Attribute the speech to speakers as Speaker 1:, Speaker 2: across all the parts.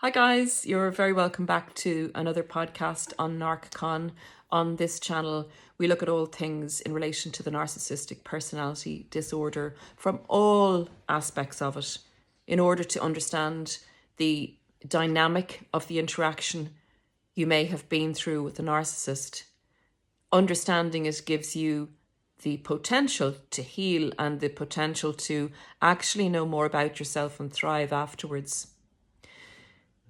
Speaker 1: Hi guys, you're very welcome back to another podcast on narcscon. On this channel, we look at all things in relation to the narcissistic personality disorder from all aspects of it in order to understand the dynamic of the interaction you may have been through with the narcissist. Understanding it gives you the potential to heal and the potential to actually know more about yourself and thrive afterwards.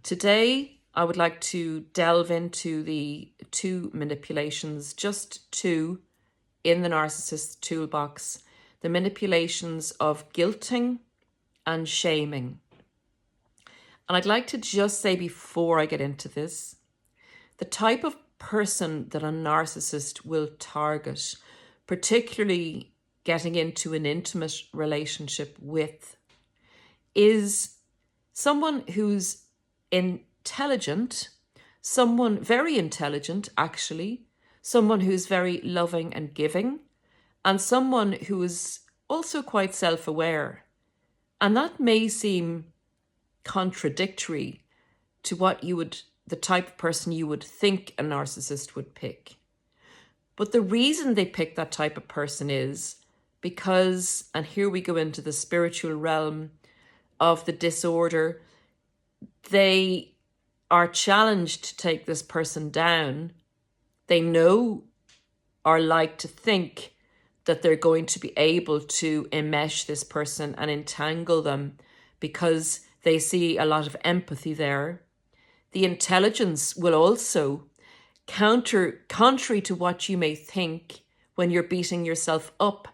Speaker 1: Today, I would like to delve into the two manipulations, just two, in the narcissist toolbox, the manipulations of guilting and shaming. And I'd like to just say before I get into this, the type of person that a narcissist will target, particularly getting into an intimate relationship with, is someone who's intelligent, someone very intelligent actually, someone who's very loving and giving, and someone who is also quite self-aware. And that may seem contradictory to what the type of person you would think a narcissist would pick. But the reason they pick that type of person is because, and here we go into the spiritual realm of the disorder, they are challenged to take this person down. They know or like to think that they're going to be able to enmesh this person and entangle them because they see a lot of empathy there. The intelligence will also contrary to what you may think when you're beating yourself up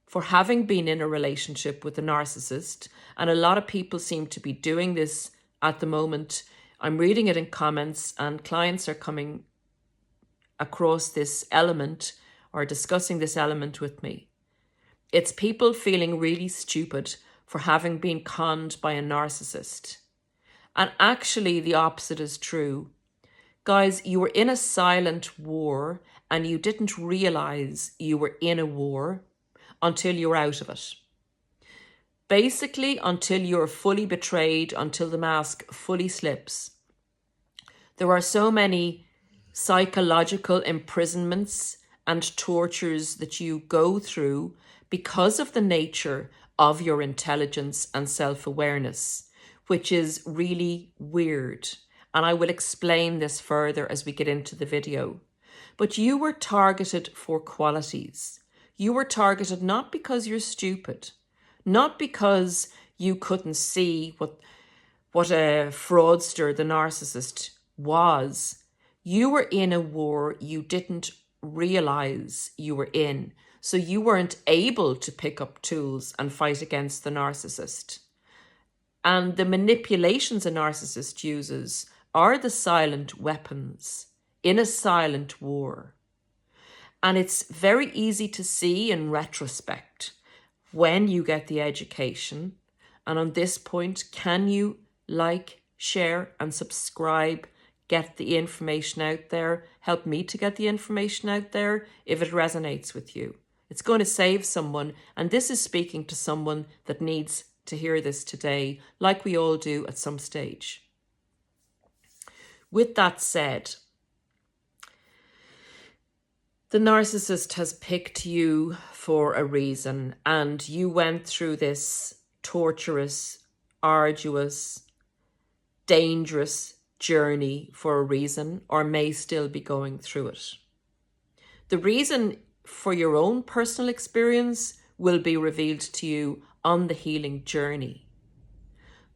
Speaker 1: for having been in a relationship with a narcissist. And a lot of people seem to be doing this at the moment. I'm reading it in comments and clients are coming across this element or discussing this element with me. It's people feeling really stupid for having been conned by a narcissist. And actually the opposite is true. Guys, you were in a silent war and you didn't realize you were in a war until you were out of it. Basically, until you're fully betrayed, until the mask fully slips. There are so many psychological imprisonments and tortures that you go through because of the nature of your intelligence and self-awareness, which is really weird. And I will explain this further as we get into the video. But you were targeted for qualities. You were targeted not because you're stupid, not because you couldn't see what a fraudster the narcissist was. You were in a war you didn't realize you were in. So you weren't able to pick up tools and fight against the narcissist. And the manipulations a narcissist uses are the silent weapons in a silent war. And it's very easy to see in retrospect when you get the education. And on this point, can you like, share and subscribe, get the information out there, help me to get the information out there if it resonates with you. It's going to save someone, and this is speaking to someone that needs to hear this today, like we all do at some stage. With that said, the narcissist has picked you for a reason, and you went through this torturous, arduous, dangerous journey for a reason, or may still be going through it. The reason for your own personal experience will be revealed to you on the healing journey.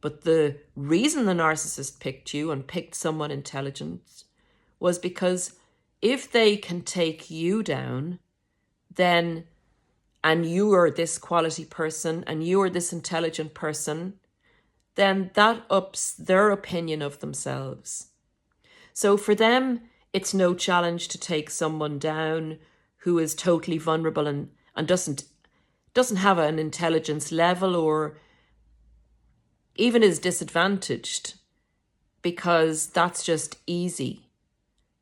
Speaker 1: But the reason the narcissist picked you and picked someone intelligent was because if they can take you down, then, and you are this quality person and you are this intelligent person, then that ups their opinion of themselves. So for them, it's no challenge to take someone down who is totally vulnerable and doesn't have an intelligence level or even is disadvantaged, because that's just easy.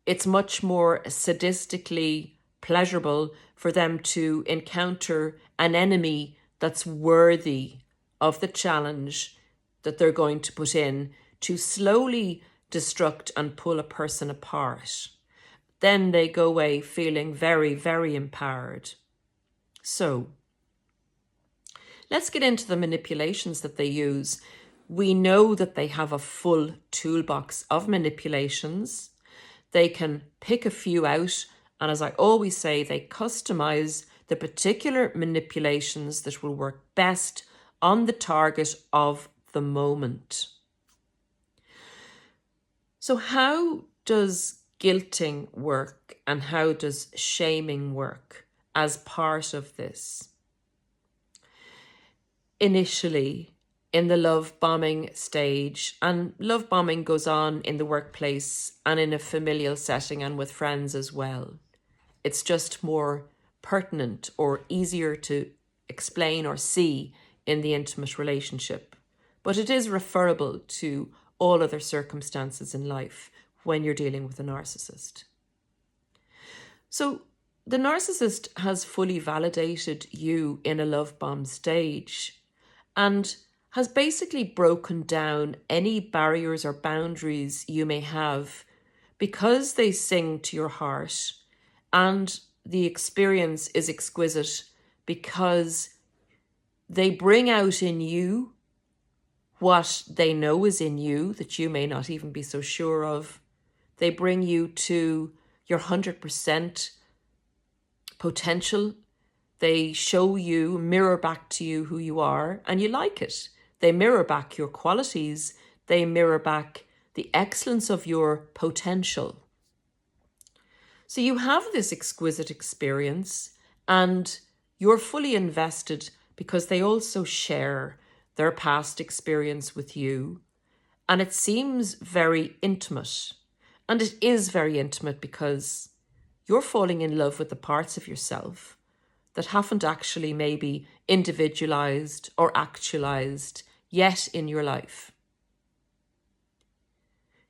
Speaker 1: It's much more sadistically pleasurable for them to encounter an enemy that's worthy of the challenge that they're going to put in to slowly destruct and pull a person apart. Then they go away feeling very, very empowered. So let's get into the manipulations that they use. We know that they have a full toolbox of manipulations. They can pick a few out, and as I always say, they customize the particular manipulations that will work best on the target of the moment. So how does guilting work, and how does shaming work as part of this? Initially, in the love bombing stage, and love bombing goes on in the workplace and in a familial setting and with friends as well. It's just more pertinent or easier to explain or see in the intimate relationship. But it is referable to all other circumstances in life when you're dealing with a narcissist. So the narcissist has fully validated you in a love bomb stage and has basically broken down any barriers or boundaries you may have, because they sing to your heart, and the experience is exquisite because they bring out in you what they know is in you that you may not even be so sure of. They bring you to your 100% potential. They show you, mirror back to you who you are, and you like it. They mirror back your qualities. They mirror back the excellence of your potential. So you have this exquisite experience, and you're fully invested because they also share their past experience with you. And it seems very intimate. And it is very intimate because you're falling in love with the parts of yourself that haven't actually maybe individualized or actualized yet in your life.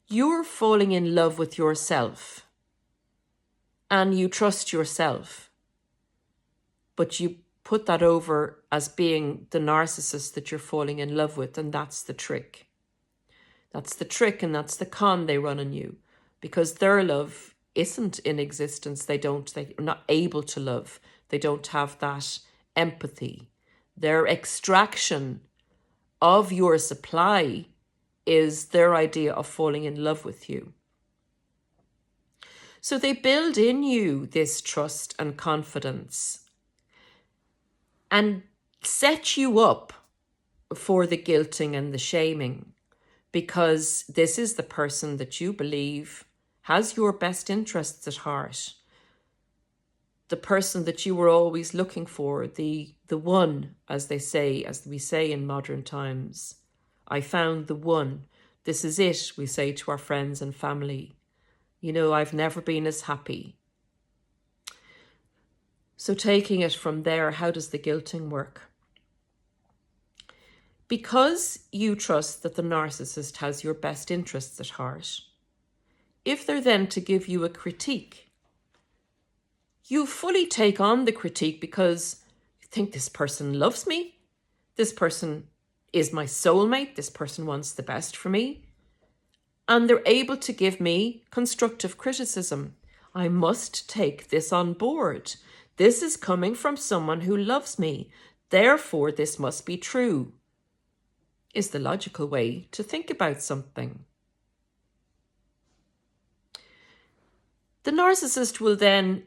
Speaker 1: You're falling in love with yourself and you trust yourself, but you put that over as being the narcissist that you're falling in love with, and that's the trick. That's the trick, and that's the con they run on you, because their love isn't in existence. They're not able to love. They don't have that empathy. Their extraction of your supply is their idea of falling in love with you. So they build in you this trust and confidence and set you up for the guilting and the shaming, because this is the person that you believe has your best interests at heart. The person that you were always looking for, the one, as we say in modern times. I found the one. This is it, we say to our friends and family. You know, I've never been as happy. So taking it from there, how does the guilting work? Because you trust that the narcissist has your best interests at heart, if they're then to give you a critique, you fully take on the critique because you think this person loves me, this person is my soulmate, this person wants the best for me, and they're able to give me constructive criticism. I must take this on board. This is coming from someone who loves me, therefore this must be true, is the logical way to think about something. The narcissist will then,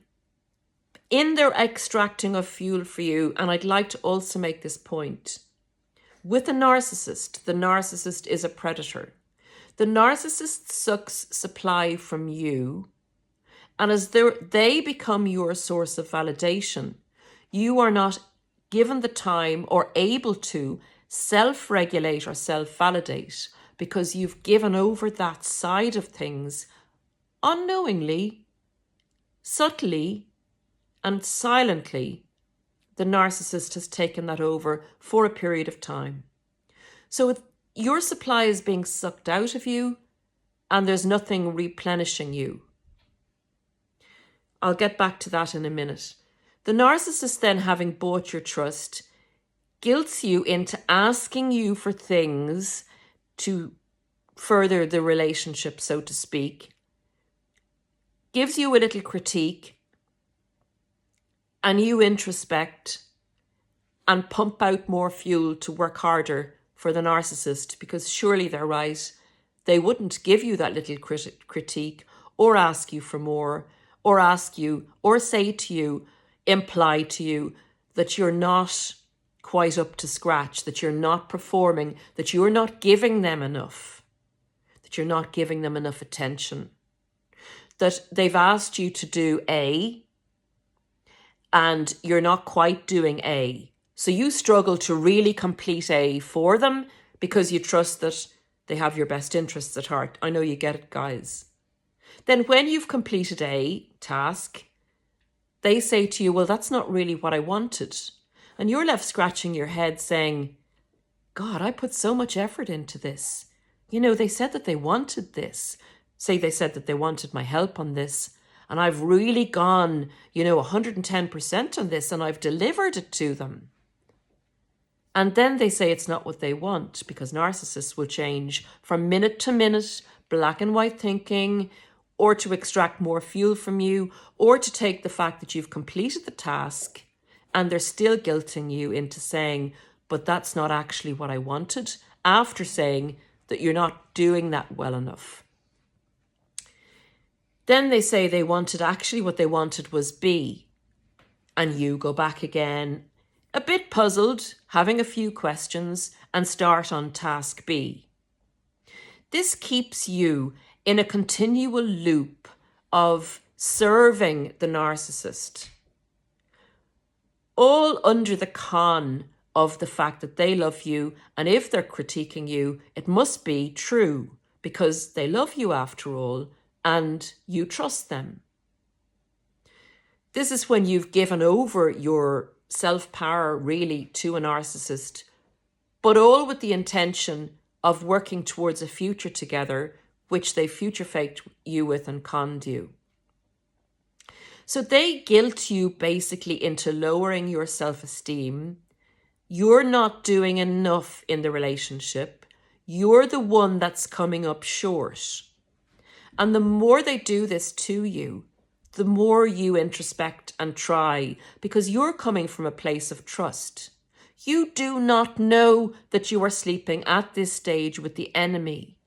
Speaker 1: in their extracting of fuel for you, and I'd like to also make this point, with a narcissist, the narcissist is a predator. The narcissist sucks supply from you, and as they become your source of validation, you are not given the time or able to self-regulate or self-validate, because you've given over that side of things unknowingly, subtly, and silently. The narcissist has taken that over for a period of time. So your supply is being sucked out of you and there's nothing replenishing you. I'll get back to that in a minute. The narcissist then, having bought your trust, guilts you into asking you for things to further the relationship, so to speak, gives you a little critique, and you introspect and pump out more fuel to work harder for the narcissist, because surely they're right. They wouldn't give you that little critique or ask you for more, or ask you, or say to you, imply to you that you're not quite up to scratch, that you're not performing, that you're not giving them enough, that you're not giving them enough attention, that they've asked you to do A and you're not quite doing A. So you struggle to really complete A for them because you trust that they have your best interests at heart. I know you get it, guys. Then when you've completed a task, they say to you, well, that's not really what I wanted. And you're left scratching your head saying, God, I put so much effort into this. You know, they said that they wanted this. Say they said that they wanted my help on this. And I've really gone, 110% on this, and I've delivered it to them. And then they say it's not what they want, because narcissists will change from minute to minute, black and white thinking, or to extract more fuel from you, or to take the fact that you've completed the task and they're still guilting you into saying, but that's not actually what I wanted, after saying that you're not doing that well enough. Then they say actually what they wanted was B. And you go back again, a bit puzzled, having a few questions, and start on task B. This keeps you in a continual loop of serving the narcissist, all under the con of the fact that they love you, and if they're critiquing you, it must be true, because they love you after all, and you trust them. This is when you've given over your self-power really to a narcissist, but all with the intention of working towards a future together, which they future-faked you with and conned you. So they guilt you basically into lowering your self-esteem. You're not doing enough in the relationship. You're the one that's coming up short. And the more they do this to you, the more you introspect and try, because you're coming from a place of trust. You do not know that you are sleeping at this stage with the enemy.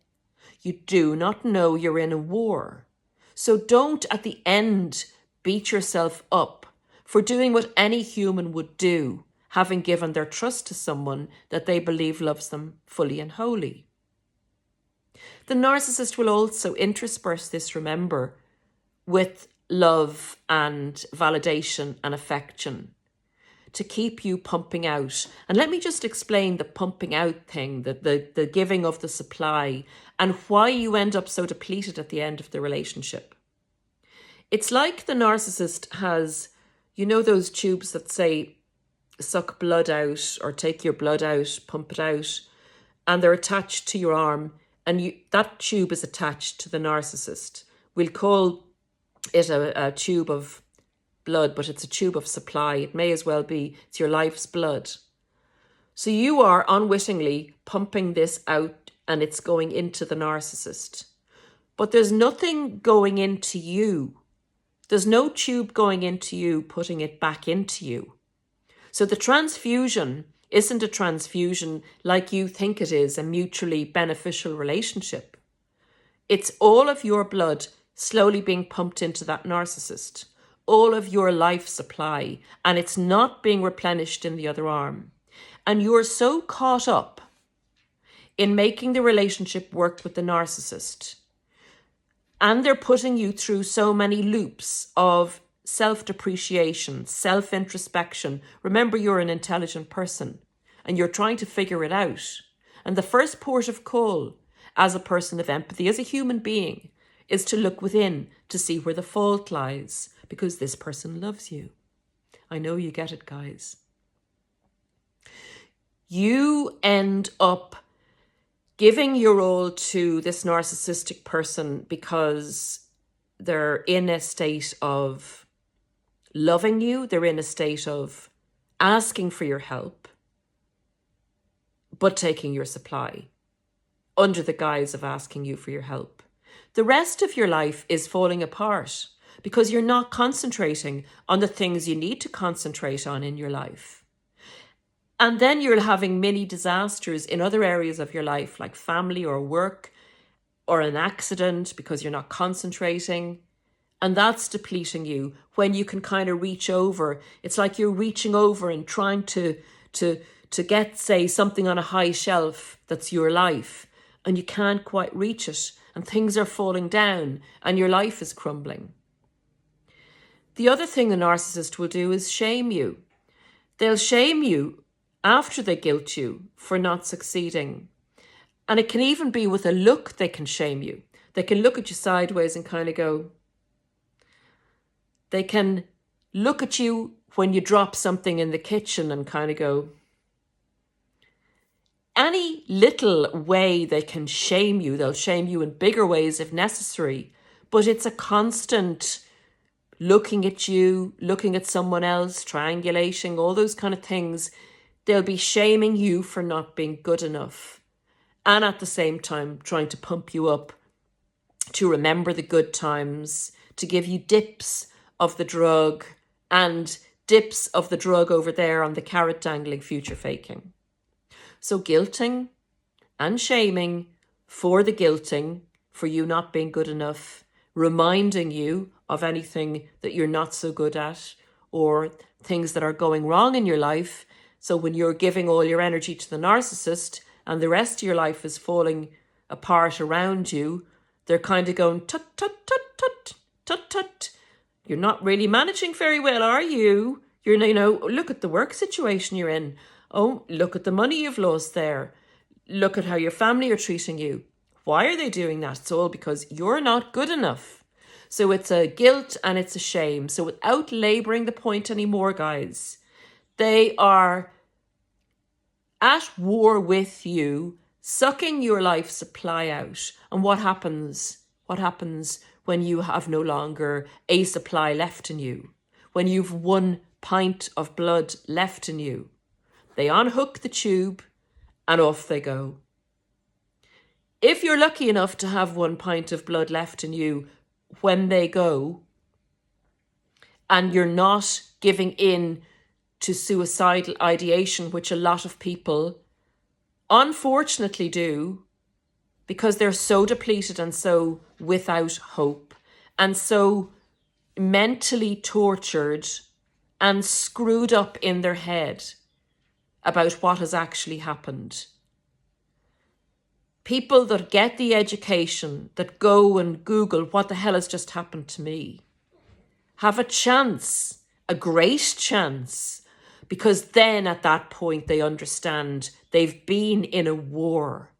Speaker 1: You do not know you're in a war. So don't at the end beat yourself up for doing what any human would do, having given their trust to someone that they believe loves them fully and wholly. The narcissist will also intersperse this, remember, with love and validation and affection to keep you pumping out. And let me just explain the pumping out thing, the giving of the supply, and why you end up so depleted at the end of the relationship. It's like the narcissist has, those tubes that say suck blood out or take your blood out, pump it out, and they're attached to your arm, and that tube is attached to the narcissist. We'll call it a tube of blood, but it's a tube of supply. It may as well be, it's your life's blood. So you are unwittingly pumping this out, and it's going into the narcissist. But there's nothing going into you. There's no tube going into you, putting it back into you. So the transfusion isn't a transfusion like you think it is, a mutually beneficial relationship. It's all of your blood slowly being pumped into that narcissist, all of your life supply, and it's not being replenished in the other arm. And you're so caught up in making the relationship work with the narcissist, and they're putting you through so many loops of self-depreciation, self-introspection. Remember, you're an intelligent person and you're trying to figure it out. And the first port of call as a person of empathy, as a human being, is to look within to see where the fault lies, because this person loves you. I know you get it, guys. You end up giving your all to this narcissistic person because they're in a state of loving you. They're in a state of asking for your help, but taking your supply. under the guise of asking you for your help. The rest of your life is falling apart because you're not concentrating on the things you need to concentrate on in your life. And then you're having mini disasters in other areas of your life, like family or work or an accident, because you're not concentrating. And that's depleting you when you can kind of reach over. It's like you're reaching over and trying to get, say, something on a high shelf that's your life, and you can't quite reach it, and things are falling down, and your life is crumbling. The other thing the narcissist will do is shame you. They'll shame you after they guilt you for not succeeding. And it can even be with a look they can shame you. They can look at you sideways and kind of go. They can look at you when you drop something in the kitchen and kind of go. Any little way they can shame you, they'll shame you in bigger ways if necessary. But it's a constant looking at you, looking at someone else, triangulating, all those kind of things. They'll be shaming you for not being good enough. And at the same time, trying to pump you up, to remember the good times, to give you dips of the drug and dips of the drug over there on the carrot dangling future faking. So guilting and shaming for the guilting, for you not being good enough, reminding you of anything that you're not so good at or things that are going wrong in your life. So when you're giving all your energy to the narcissist and the rest of your life is falling apart around you, they're kind of going, tut, tut, tut, tut, tut, tut. You're not really managing very well, are you? You're, look at the work situation you're in. Oh, look at the money you've lost there. Look at how your family are treating you. Why are they doing that? It's all because you're not good enough. So it's a guilt and it's a shame. So without labouring the point anymore, guys, they are at war with you, sucking your life supply out. And what happens? What happens when you have no longer a supply left in you? When you've 1 pint of blood left in you? They unhook the tube and off they go. If you're lucky enough to have 1 pint of blood left in you when they go, and you're not giving in to suicidal ideation, which a lot of people unfortunately do, because they're so depleted and so without hope and so mentally tortured and screwed up in their head about what has actually happened. People that get the education, that go and Google what the hell has just happened to me, have a chance, a great chance, because then at that point they understand they've been in a war.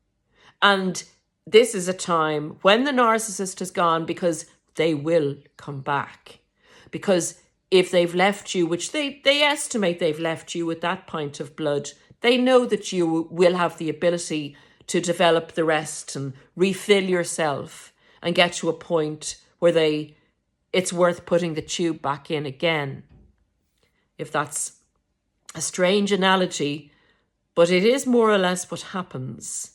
Speaker 1: And this is a time when the narcissist is gone, because they will come back. Because if they've left you, which they estimate they've left you with that pint of blood, they know that you will have the ability to develop the rest and refill yourself and get to a point where it's worth putting the tube back in again. If that's a strange analogy, but it is more or less what happens.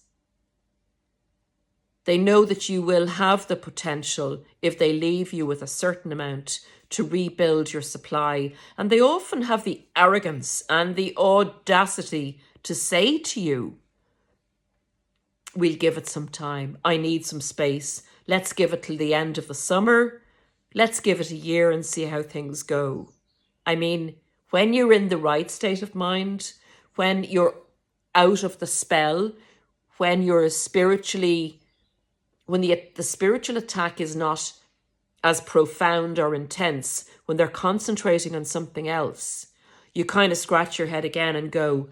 Speaker 1: They know that you will have the potential, if they leave you with a certain amount, to rebuild your supply. And they often have the arrogance and the audacity to say to you, we'll give it some time. I need some space. Let's give it till the end of the summer. Let's give it a year and see how things go. I mean, when you're in the right state of mind, when you're out of the spell, when you're spiritually, when the spiritual attack is not as profound or intense, when they're concentrating on something else, you kind of scratch your head again and go,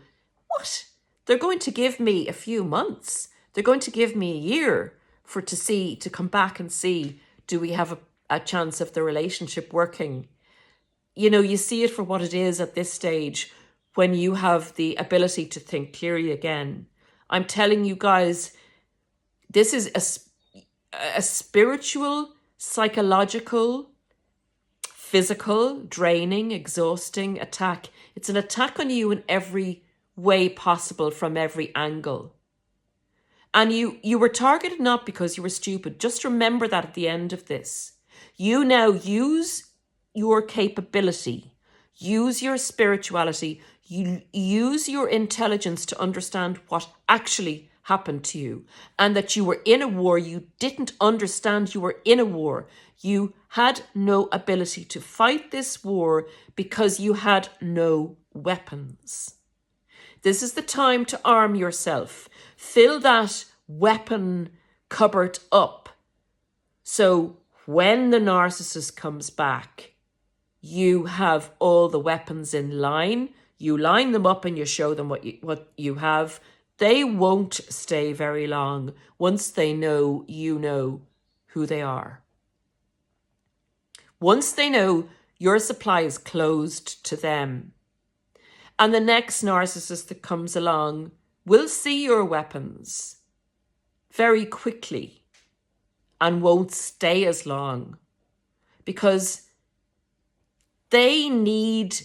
Speaker 1: what? They're going to give me a few months. They're going to give me a year to come back and see, do we have a chance of the relationship working? You see it for what it is at this stage, when you have the ability to think clearly again. I'm telling you guys, this is a spiritual, psychological, physical, draining, exhausting attack. It's an attack on you in every way possible, from every angle. And you were targeted not because you were stupid. Just remember that at the end of this. You now use your capability, use your spirituality, you use your intelligence to understand what actually happened to you, and that you were in a war. You didn't understand you were in a war. You had no ability to fight this war because you had no weapons. This is the time to arm yourself. Fill that weapon cupboard up. So when the narcissist comes back, you have all the weapons in line. You line them up and you show them what you have. They won't stay very long once they know you know who they are. Once they know your supply is closed to them, and the next narcissist that comes along will see your weapons very quickly and won't stay as long, because they need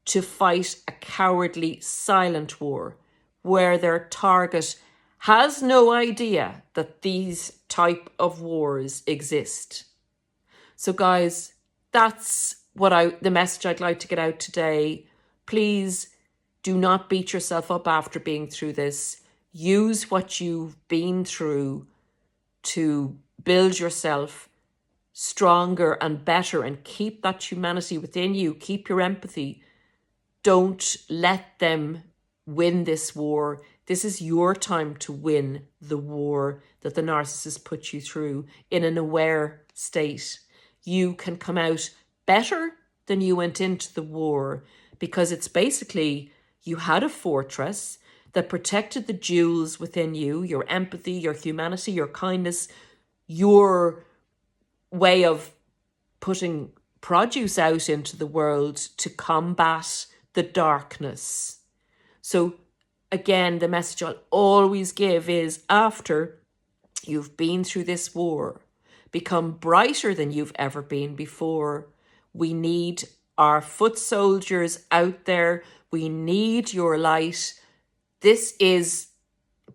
Speaker 1: to fight a cowardly, silent war where their target has no idea that these type of wars exist. So guys, that's the message I'd like to get out today. Please do not beat yourself up after being through this. Use what you've been through to build yourself stronger and better, and keep that humanity within you. Keep your empathy. Don't let them win this war. This is your time to win the war that the narcissist put you through in an aware state. You can come out better than you went into the war, because it's basically you had a fortress that protected the jewels within you, your empathy, your humanity, your kindness, your way of putting produce out into the world to combat the darkness. So again, the message I'll always give is, after you've been through this war, become brighter than you've ever been before. We need our foot soldiers out there. We need your light. This is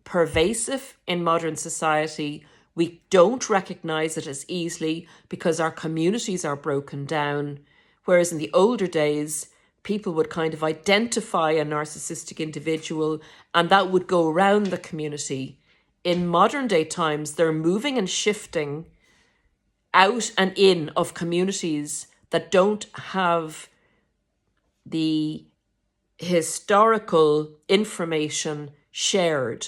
Speaker 1: pervasive in modern society. We don't recognize it as easily because our communities are broken down. Whereas in the older days, people would kind of identify a narcissistic individual and that would go around the community. In modern day times, they're moving and shifting out and in of communities that don't have the historical information shared.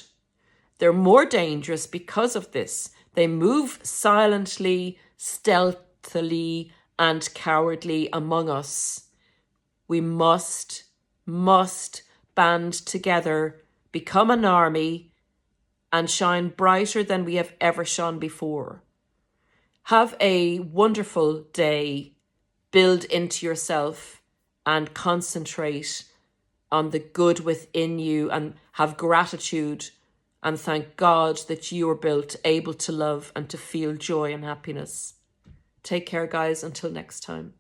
Speaker 1: They're more dangerous because of this. They move silently, stealthily, and cowardly among us. We must band together, become an army, and shine brighter than we have ever shone before. Have a wonderful day. Build into yourself and concentrate on the good within you, and have gratitude and thank God that you are built able to love and to feel joy and happiness. Take care, guys. Until next time.